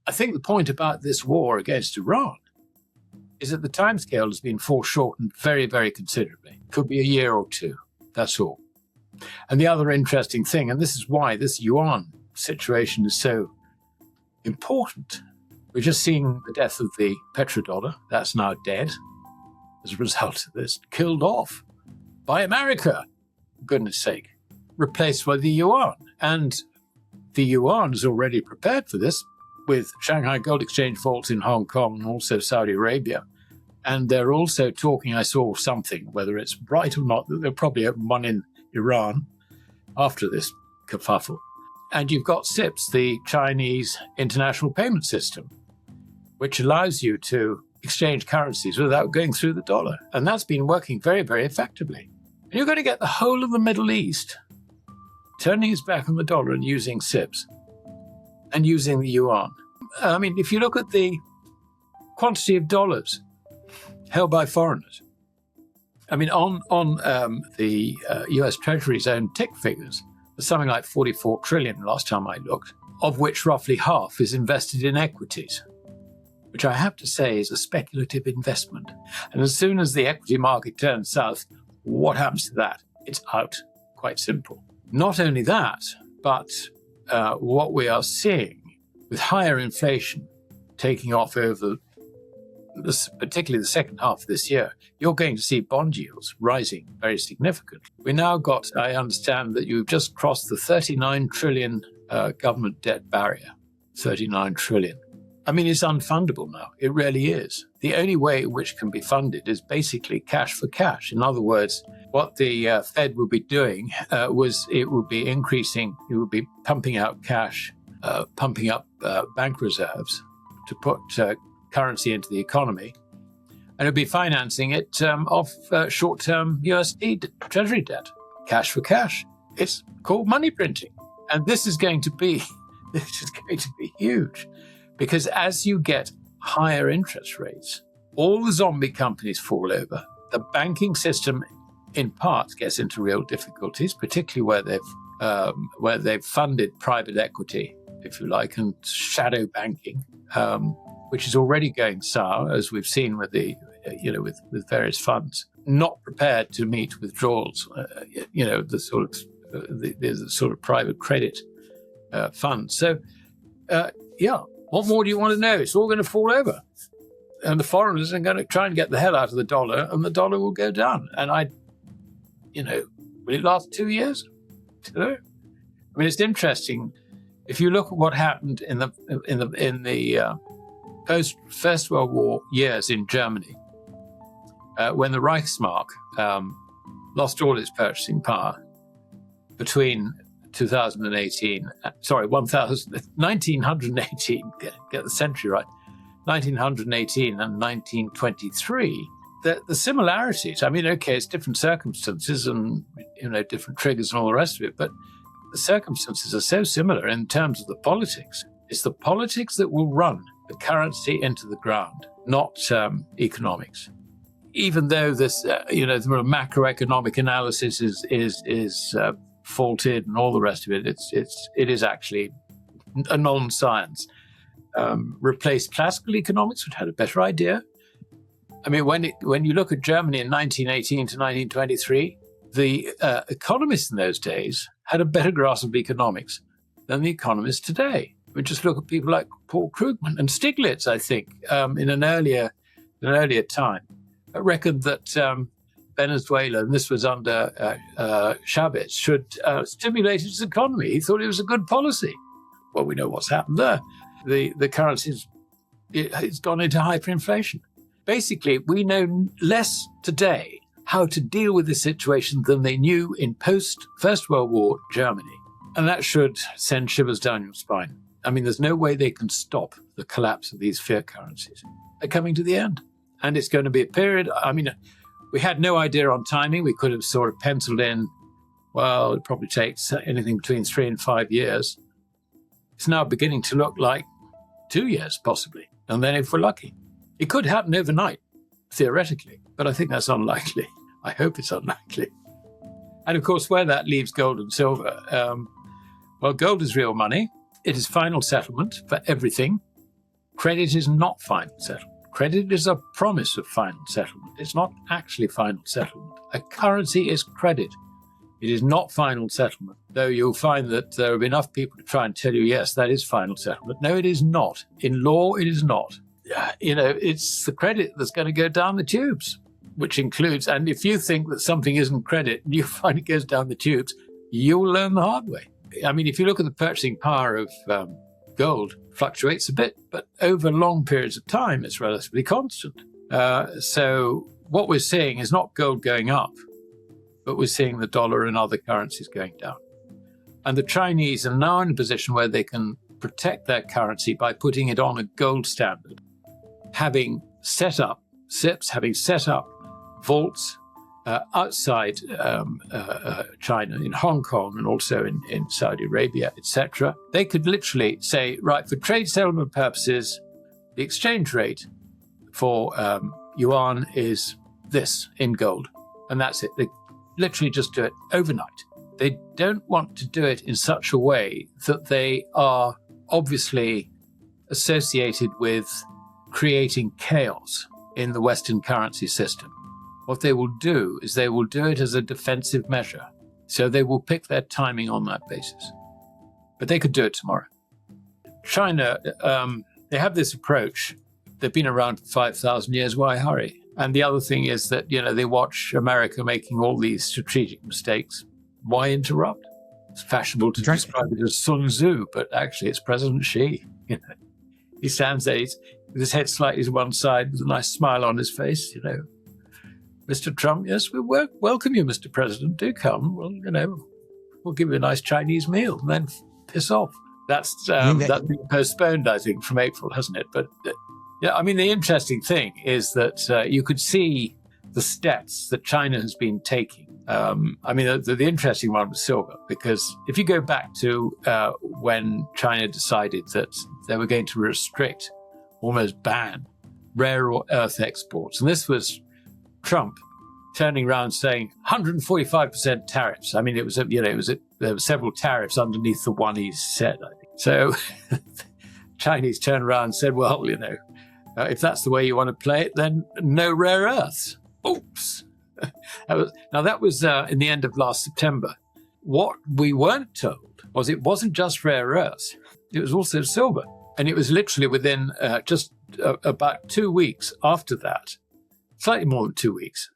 I think the point about this war against Iran is that the timescale has been foreshortened very, very considerably. Could be a year or two, that's all. And the other interesting thing, and this is why this yuan situation is so important, we're just seeing the death of the petrodollar. That's now dead as a result of this, killed off by America, for goodness sake, replaced by the yuan. And the yuan is already prepared for this, with Shanghai Gold Exchange vaults in Hong Kong and also Saudi Arabia. And they're also talking, I saw something, whether it's right or not, that they'll probably open one in Iran after this kerfuffle. And you've got CIPS, the Chinese International Payment System, which allows you to exchange currencies without going through the dollar. And that's been working very, very effectively. And you're going to get the whole of the Middle East turning its back on the dollar and using CIPS and using the yuan. I mean, if you look at the quantity of dollars held by foreigners, I mean, on the US Treasury's own tick figures, there's something like 44 trillion last time I looked, of which roughly half is invested in equities, which I have to say is a speculative investment. And as soon as the equity market turns south, what happens to that? It's out. Quite simple. Not only that, but what we are seeing with higher inflation taking off over this, particularly the second half of this year, you're going to see bond yields rising very significantly. We now got, I understand that you've just crossed the 39 trillion government debt barrier. 39 trillion. I mean, it's unfundable now. It really is. The only way in which can be funded is basically cash for cash. In other words, what the Fed will be doing was it will be increasing, it will be pumping out cash, pumping up bank reserves to put currency into the economy, and it'll be financing it off short-term USD Treasury debt, cash for cash. It's called money printing. And this is going to be huge. Because as you get higher interest rates, all the zombie companies fall over. The banking system, in part, gets into real difficulties, particularly where they've funded private equity, if you like, and shadow banking, which is already going sour, as we've seen with the, with various funds, not prepared to meet withdrawals. The sort of private credit funds. So, what more do you want to know? It's all going to fall over. And the foreigners are going to try and get the hell out of the dollar, and the dollar will go down. And will it last 2 years? I mean, it's interesting. If you look at what happened in the post First World War years in Germany, when the Reichsmark lost all its purchasing power between 1918, get the century right, 1918 and 1923, the similarities, I mean, okay, it's different circumstances and, different triggers and all the rest of it, but the circumstances are so similar in terms of the politics. It's the politics that will run the currency into the ground, not economics. Even though this, the macroeconomic analysis is faulted and all the rest of it, it is actually a non-science. Replaced classical economics, which had a better idea. I mean, when you look at Germany in 1918 to 1923, the economists in those days had a better grasp of economics than the economists today. We just look at people like Paul Krugman and Stiglitz, I think, in an earlier time, reckoned that Venezuela, and this was under Chavez, should stimulate its economy. He thought it was a good policy. Well, we know what's happened there. The currency's it's gone into hyperinflation. Basically, we know less today how to deal with this situation than they knew in post-First World War Germany. And that should send shivers down your spine. I mean, there's no way they can stop the collapse of these fiat currencies. They're coming to the end. And it's going to be a period, I mean, we had no idea on timing. We could have sort of penciled in, well, it probably takes anything between 3 and 5 years. It's now beginning to look like 2 years, possibly. And then if we're lucky. It could happen overnight, theoretically, but I think that's unlikely. I hope it's unlikely. And of course, where that leaves gold and silver, well, gold is real money. It is final settlement for everything. Credit is not final settlement. Credit is a promise of final settlement. It's not actually final settlement. A currency is credit. It is not final settlement, though you'll find that there will be enough people to try and tell you, yes, that is final settlement. No, it is not. In law, it is not. It's the credit that's going to go down the tubes, which includes, and if you think that something isn't credit and you find it goes down the tubes, you'll learn the hard way. I mean, if you look at the purchasing power of gold, fluctuates a bit, but over long periods of time, it's relatively constant. So what we're seeing is not gold going up, but we're seeing the dollar and other currencies going down. And the Chinese are now in a position where they can protect their currency by putting it on a gold standard, having set up SIPs, having set up vaults outside China, in Hong Kong, and also in Saudi Arabia, etc. They could literally say, right, for trade settlement purposes, the exchange rate for yuan is this in gold. And that's it. They literally just do it overnight. They don't want to do it in such a way that they are obviously associated with creating chaos in the Western currency system. What they will do is they will do it as a defensive measure. So they will pick their timing on that basis. But they could do it tomorrow. China, they have this approach. They've been around for 5,000 years. Why hurry? And the other thing is that, they watch America making all these strategic mistakes. Why interrupt? It's fashionable to describe it as Sun Tzu, but actually it's President Xi. He stands there with his head slightly to one side with a nice smile on his face, Mr. Trump, yes, we welcome you, Mr. President. Do come. Well, we'll give you a nice Chinese meal and then piss off. That's been postponed, I think, from April, hasn't it? But the interesting thing is that you could see the steps that China has been taking. The interesting one was silver, because if you go back to when China decided that they were going to restrict, almost ban, rare earth exports, and this was Trump turning around saying 145% tariffs. I mean, there were several tariffs underneath the one he said, I think. So Chinese turned around and said, well, if that's the way you want to play it, then no rare earths. Oops. That was in the end of last September. What we weren't told was it wasn't just rare earths. It was also silver. And it was literally within just about 2 weeks after that, slightly more than 2 weeks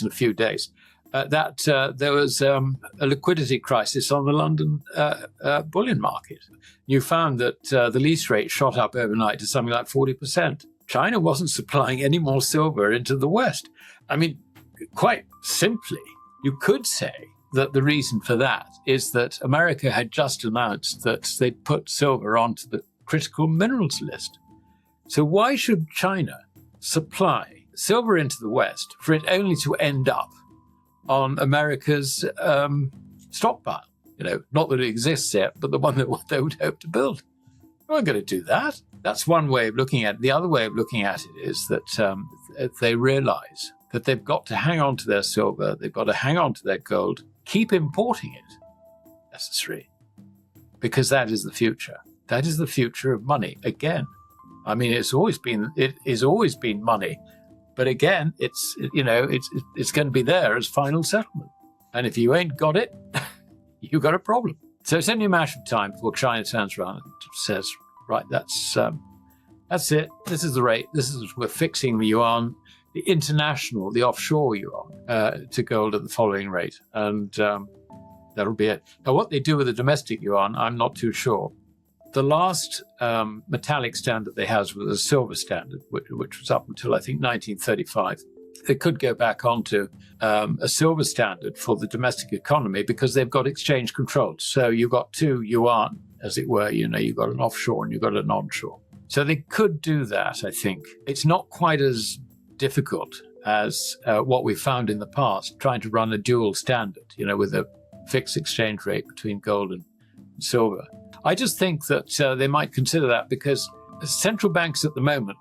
and a few days, that there was a liquidity crisis on the London bullion market. You found that the lease rate shot up overnight to something like 40%. China wasn't supplying any more silver into the West. I mean, quite simply, you could say that the reason for that is that America had just announced that they'd put silver onto the critical minerals list. So why should China supply silver into the West for it only to end up on America's stockpile? Not that it exists yet, but the one that they would hope to build. We're not going to do that. That's one way of looking at it. The other way of looking at it is that they realize that they've got to hang on to their silver, they've got to hang on to their gold, keep importing it, necessary, because that is the future. That is the future of money. Again, I mean, it has always been money, but again, it's going to be there as final settlement. And if you ain't got it, you've got a problem. So it's only a matter of time before China turns around and says, right, that's it. This is the rate. We're fixing the yuan, the offshore yuan, to gold at the following rate. And that'll be it. Now, what they do with the domestic yuan, I'm not too sure. The last metallic standard they had was a silver standard, which was up until, I think, 1935. They could go back onto a silver standard for the domestic economy because they've got exchange controls. So you've got two yuan, as it were. You've got an offshore and you've got an onshore. So they could do that, I think. It's not quite as difficult as what we found in the past, trying to run a dual standard, with a fixed exchange rate between gold and silver. I just think that they might consider that because central banks at the moment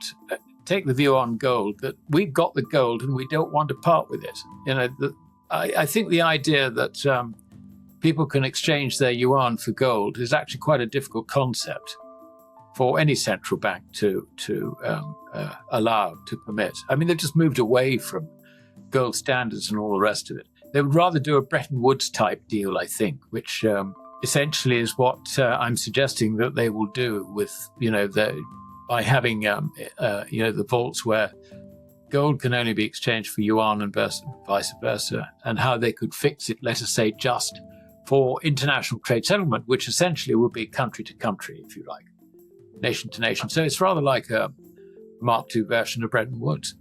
take the view on gold that we've got the gold and we don't want to part with it. I think the idea that people can exchange their yuan for gold is actually quite a difficult concept. for any central bank to allow, to permit. I mean, they've just moved away from gold standards and all the rest of it. They would rather do a Bretton Woods type deal, I think, which essentially is what I'm suggesting that they will do with, by having, the vaults where gold can only be exchanged for yuan and vice versa, and how they could fix it, let us say, just for international trade settlement, which essentially would be country to country, if you like, nation to nation. So it's rather like a Mark II version of Bretton Woods.